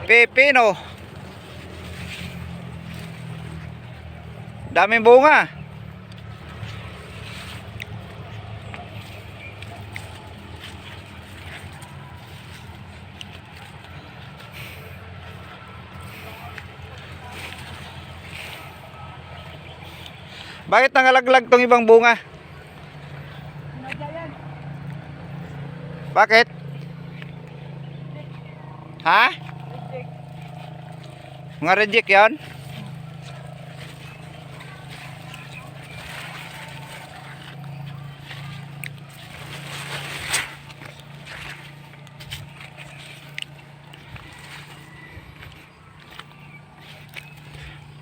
Pipino. Daming bunga. Bakit nangalaglag tong ibang bunga? Bakit? Ha? Mga reject yan?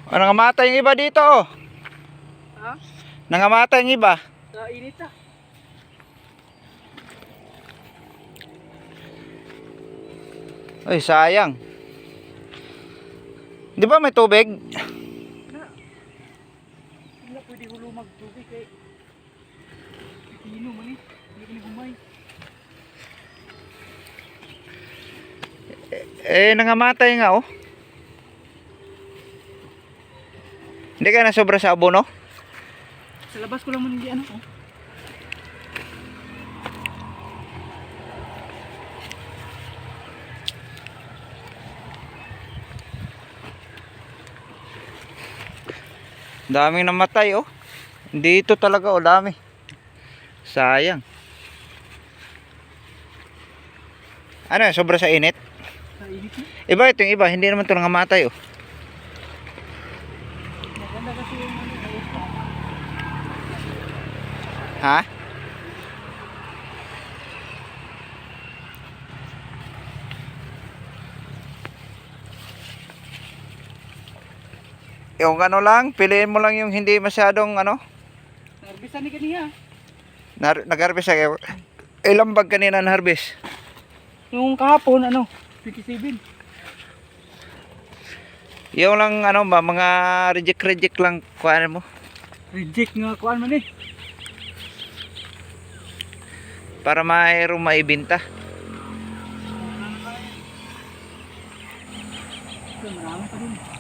Nangamatay yung iba dito oh. Ha? Nangamatay yung iba. Init na. Ay sayang. Di ba may tubig? Hindi na pwede hulumag tubig eh. Pipino man eh. Hindi ko nagumay. Nangamatay nga oh. Hindi ka na sobra sa abono? Sa labas ko lang man hindi ano oh. Daming namatay oh. Dito talaga oh, dami. Sayang. Ano yan, sobra sa init? Sa init na. Iba ito yung iba, hindi naman ito nangamatay oh. Maganda kasi yung ano. Ha? Yung ano lang, piliin mo lang yung hindi masyadong ano. Narbisan ni kaniya. Nag-harvest kayo. Ilang bag kanina na-harvest? Yung kahapon ano, 27. Yung lang ano ba, mga reject lang kuhanin mo. Reject nga kuan man eh. Para mayroong maibinta. Marami pa rin.